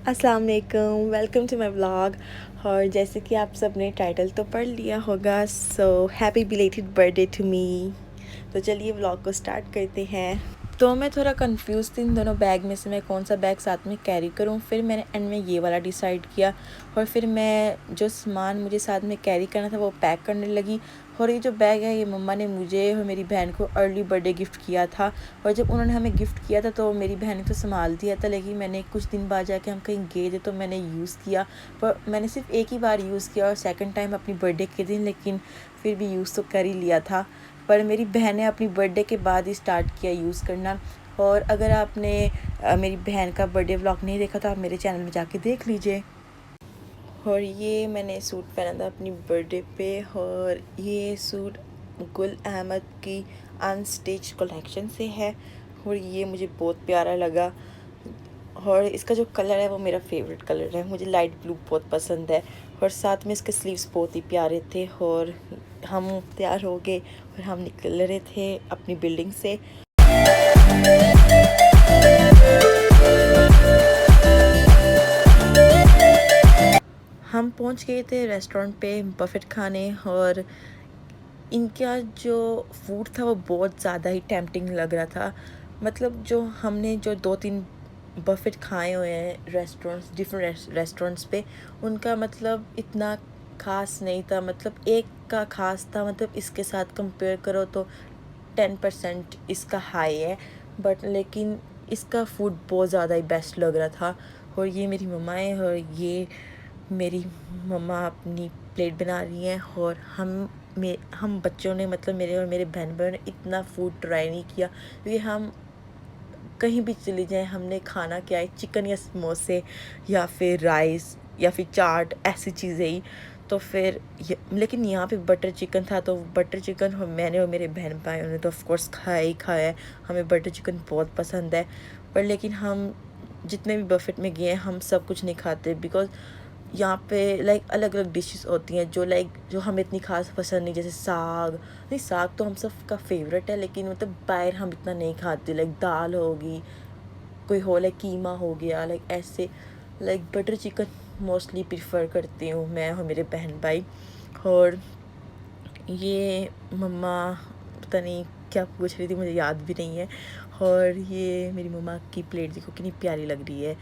अस्सलाम वालेकुम, welcome to my vlog. और जैसे कि आप सब ने टाइटल तो पढ़ लिया होगा, so happy belated birthday to me. तो चलिए व्लॉग को स्टार्ट करते हैं। तो मैं थोड़ा कंफ्यूज थी इन दोनों बैग में से मैं कौन सा बैग साथ में कैरी करूं। फिर मैंने एंड में ये वाला डिसाइड किया और फिर मैं जो सामान मुझे साथ में कैरी करना था वो पैक करने लगी। और ये जो बैग है ये मम्मा ने मुझे और मेरी बहन को अर्ली बर्थडे गिफ्ट किया था। और जब उन्होंने हमें गिफ्ट किया था तो मेरी बहन ने तो संभाल दिया था, लेकिन मैंने कुछ दिन बाद जाके हम कहीं गए थे तो मैंने यूज़ किया। पर मैंने सिर्फ एक ही बार यूज़ किया और सेकंड टाइम अपनी बर्थडे के दिन, लेकिन फिर भी यूज़ तो कर ही लिया था। पर मेरी बहन ने अपनी बर्थडे के बाद ही स्टार्ट किया यूज़ करना। और अगर आपने मेरी बहन का बर्थडे व्लॉग नहीं देखा तो आप मेरे चैनल में जाके देख लीजिए। और ये मैंने सूट पहना था अपनी बर्थडे पे, और ये सूट गुल अहमद की अनस्टिच कलेक्शन से है और ये मुझे बहुत प्यारा लगा। और इसका जो कलर है वो मेरा फेवरेट कलर है, मुझे लाइट ब्लू बहुत पसंद है। और साथ में इसके स्लीव्स बहुत ही प्यारे थे। और हम तैयार हो गए और हम निकल रहे थे अपनी बिल्डिंग से। हम पहुंच गए थे रेस्टोरेंट पे बफेट खाने, और इनका जो फूड था वो बहुत ज़्यादा ही टेम्पटिंग लग रहा था। मतलब जो हमने जो 2-3 बफेट खाए हुए हैं रेस्टोरेंट्स, डिफरेंट रेस्टोरेंट्स पे, उनका मतलब इतना ख़ास नहीं था। मतलब एक का ख़ास था, मतलब इसके साथ कंपेयर करो तो 10% इसका हाई है, बट लेकिन इसका फूड बहुत ज़्यादा ही बेस्ट लग रहा था। और ये मेरी मम्मा है और ये मेरी मम्मा अपनी प्लेट बना रही हैं। और हम बच्चों ने, मतलब मेरे और मेरे बहन भाइयों ने इतना फूड ट्राई नहीं किया, क्योंकि हम कहीं भी चले जाएं हमने खाना क्या है, चिकन या समोसे या फिर राइस या फिर चाट, ऐसी चीज़ें ही। तो फिर लेकिन यहाँ पे बटर चिकन था, तो बटर चिकन मैंने और मेरे बहन भाइयों ने तो ऑफ कोर्स खाया ही खाया है। हमें बटर चिकन बहुत पसंद है। पर लेकिन हम जितने भी बफेट में गए हैं हम सब कुछ नहीं खाते, बिकॉज़ यहाँ पे लाइक अलग अलग डिशेस होती हैं जो हमें इतनी खास पसंद नहीं। जैसे साग, नहीं साग तो हम सब का फेवरेट है, लेकिन मतलब बाहर हम इतना नहीं खाते। लाइक दाल होगी, कोई हो लाइक कीमा हो गया, लाइक ऐसे। Like butter chicken mostly prefer करती हूँ मैं और मेरे बहन भाई। और ये मम्मा पता नहीं क्या पूछ रही थी, मुझे याद भी नहीं है। और ये मेरी मम्मा की प्लेट देखो कितनी प्यारी लग रही है।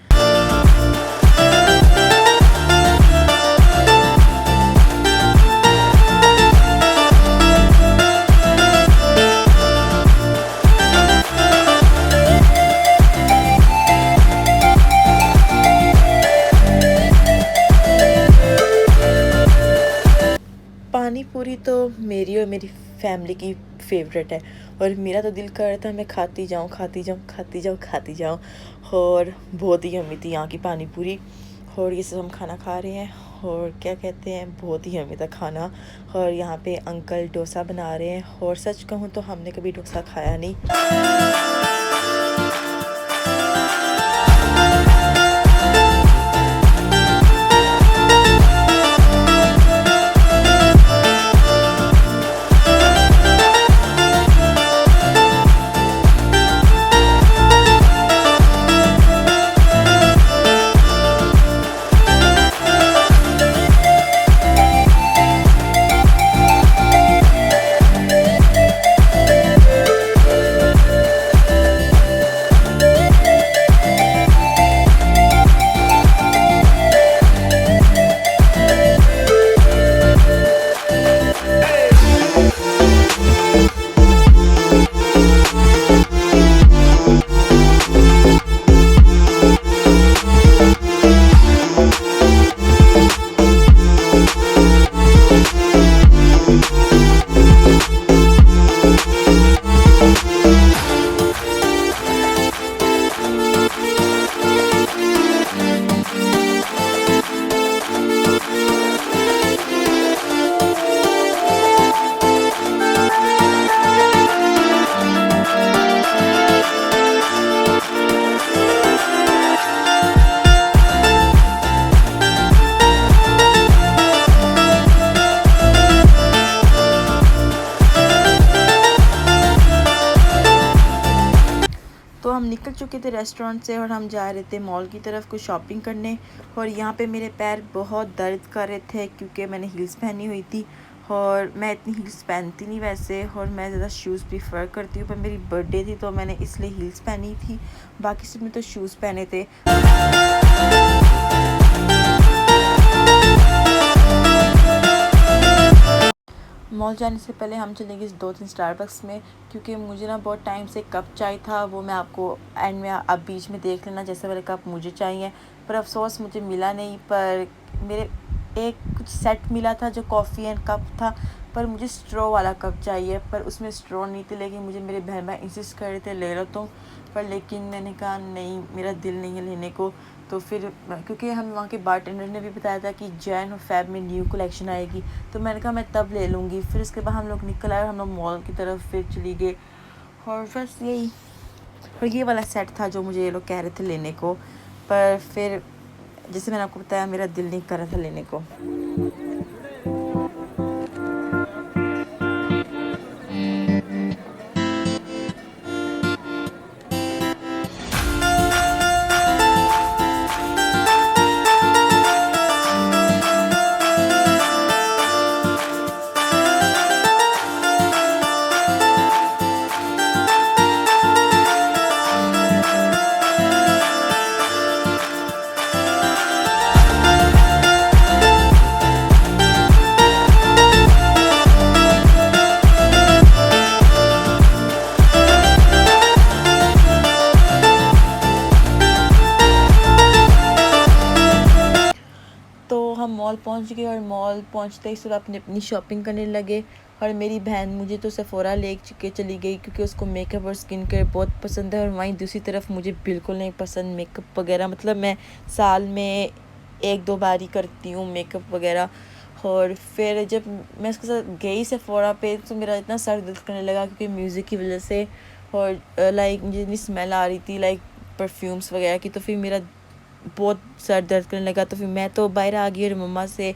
पानी पूरी तो मेरी और मेरी फैमिली की फेवरेट है। और मेरा तो दिल कर रहा था मैं खाती जाऊँ खाती जाऊँ खाती जाऊँ खाती जाऊँ। और बहुत ही यम्मी थी यहाँ की पानी पूरी। और ये सब हम खाना खा रहे हैं और क्या कहते हैं, बहुत ही यम्मी था खाना। और यहाँ पे अंकल डोसा बना रहे हैं, और सच कहूँ तो हमने कभी डोसा खाया नहीं। तो हम निकल चुके थे रेस्टोरेंट से और हम जा रहे थे मॉल की तरफ कुछ शॉपिंग करने। और यहाँ पे मेरे पैर बहुत दर्द कर रहे थे क्योंकि मैंने हील्स पहनी हुई थी और मैं इतनी हील्स पहनती नहीं वैसे, और मैं ज़्यादा शूज़ प्रीफर करती हूँ, पर मेरी बर्थडे थी तो मैंने इसलिए हील्स पहनी थी, बाकी सब में तो शूज़ पहने थे। मॉल जाने से पहले हम चले गए 2-3 स्टारबक्स में, क्योंकि मुझे ना बहुत टाइम से कप चाहिए था, वो मैं आपको एंड में आप बीच में देख लेना जैसे वाले कप मुझे चाहिए। पर अफसोस मुझे मिला नहीं, पर मेरे एक कुछ सेट मिला था जो कॉफ़ी एंड कप था, पर मुझे स्ट्रॉ वाला कप चाहिए, पर उसमें स्ट्रॉ नहीं थी, लेकिन मुझे मेरे बहन भाई इंसिस्ट कर रहे थे ले लो तुम, पर लेकिन मैंने कहा नहीं, मेरा दिल नहीं है लेने को। तो फिर क्योंकि हम वहाँ के बारटेंडर ने भी बताया था कि जैन और फेब में न्यू कलेक्शन आएगी, तो मैंने कहा मैं तब ले लूँगी। फिर उसके बाद हम लोग निकल आए और हम लोग मॉल की तरफ फिर चली गए, और बस यही। और ये वाला सेट था जो मुझे ये लोग कह रहे थे लेने को, पर फिर जैसे मैंने आपको बताया मेरा दिल नहीं कर रहा था लेने को। तो हम मॉल पहुंच गए और मॉल पहुंचते ही सब अपनी अपनी शॉपिंग करने लगे। और मेरी बहन मुझे तो सेफोरा ले के चली गई क्योंकि उसको मेकअप और स्किन केयर बहुत पसंद है, और वहीं दूसरी तरफ मुझे बिल्कुल नहीं पसंद मेकअप वगैरह, मतलब मैं साल में 1-2 बार ही करती हूँ मेकअप वगैरह। और फिर जब मैं उसके साथ गई सेफोरा पे तो मेरा इतना सर दर्द करने लगा क्योंकि म्यूज़िक की वजह से, और लाइक मुझे इतनी स्मेल आ रही थी लाइक परफ्यूम्स वगैरह की, तो फिर मेरा बहुत सर दर्द करने लगा। तो फिर मैं तो बाहर आ गई और मम्मा से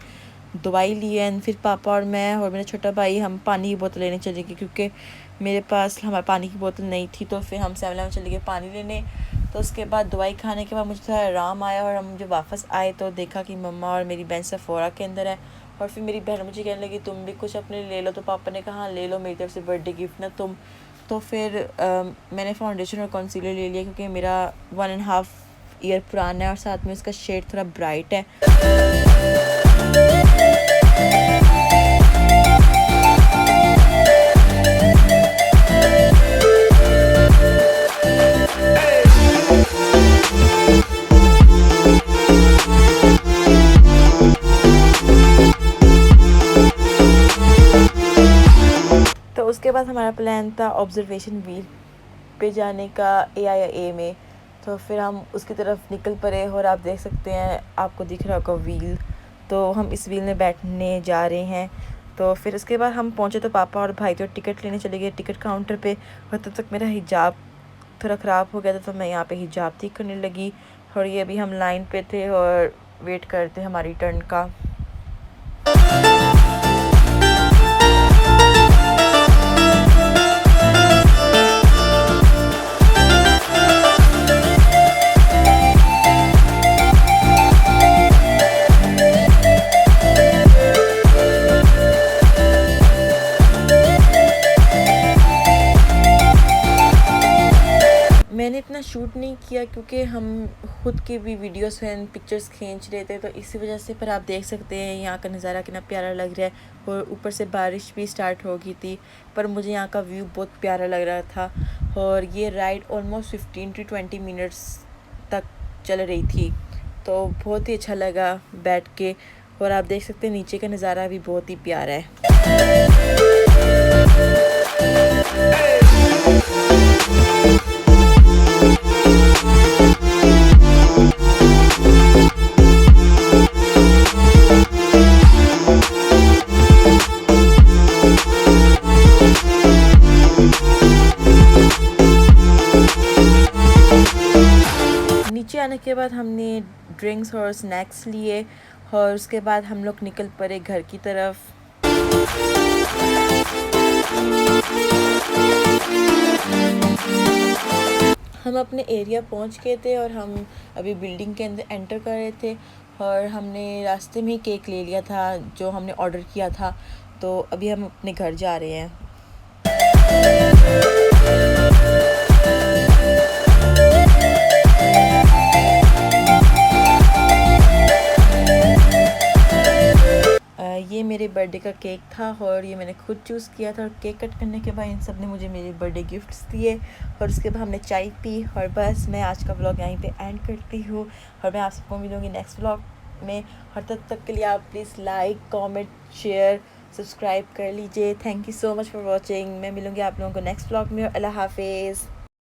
दवाई ली एंड फिर पापा और मैं और मेरा छोटा भाई हम पानी की बोतल लेने चले गए, क्योंकि मेरे पास हमारे पानी की बोतल नहीं थी। तो फिर हम 7-Eleven चले गए पानी लेने। तो उसके बाद दवाई खाने के बाद मुझे थोड़ा आराम आया, और हम जब वापस आए तो देखा कि मम्मा और मेरी बहन सेफोरा के अंदर है। और फिर मेरी बहन मुझे कहने लगी तुम भी कुछ अपने ले लो, तो पापा ने कहा हाँ ले लो, मेरी तरफ से बर्थडे गिफ्ट ना तुम। तो फिर मैंने फाउंडेशन और कंसीलर ले लिया क्योंकि मेरा 1.5 ईयर पुराना है और साथ में उसका शेड थोड़ा ब्राइट है। तो उसके बाद हमारा प्लान था ऑब्जर्वेशन व्हील पे जाने का AIA में। तो फिर हम उसकी तरफ निकल पड़े और आप देख सकते हैं आपको दिख रहा होगा व्हील, तो हम इस व्हील में बैठने जा रहे हैं। तो फिर उसके बाद हम पहुंचे तो पापा और भाई तो टिकट लेने चले गए टिकट काउंटर पे, और तब तक मेरा हिजाब थोड़ा ख़राब हो गया था, तो मैं यहाँ पे हिजाब ठीक करने लगी। और ये अभी हम लाइन पे थे और वेट करते हमारी टर्न का। मैंने इतना शूट नहीं किया क्योंकि हम खुद के भी वीडियोस एंड पिक्चर्स खींच रहे थे, तो इसी वजह से। पर आप देख सकते हैं यहाँ का नज़ारा कितना प्यारा लग रहा है, और ऊपर से बारिश भी स्टार्ट हो गई थी, पर मुझे यहाँ का व्यू बहुत प्यारा लग रहा था। और ये राइड ऑलमोस्ट 15 to 20 मिनट्स तक चल रही थी, तो बहुत ही अच्छा लगा बैठ के। और आप देख सकते हैं नीचे का नज़ारा भी बहुत ही प्यारा है। नीचे आने के बाद हमने ड्रिंक्स और स्नैक्स लिए, और उसके बाद हम लोग निकल पड़े घर की तरफ। हम अपने एरिया पहुंच गए थे और हम अभी बिल्डिंग के अंदर एंटर कर रहे थे और हमने रास्ते में ही केक ले लिया था जो हमने ऑर्डर किया था। तो अभी हम अपने घर जा रहे हैं। ये मेरे बर्थडे का केक था और ये मैंने खुद चूज़ किया था। और केक कट करने के बाद इन सब ने मुझे मेरे बर्थडे गिफ्ट्स दिए और उसके बाद हमने चाय पी। और बस मैं आज का व्लॉग यहीं पे एंड करती हूँ और मैं आप सबको मिलूँगी नेक्स्ट व्लॉग में। और तब तक के लिए आप please like comment share subscribe कर लीजिए। Thank you so much for watching. मैं मिलूँगी आप लोगों को नेक्स्ट व्लॉग में। अल्लाह हाफिज़।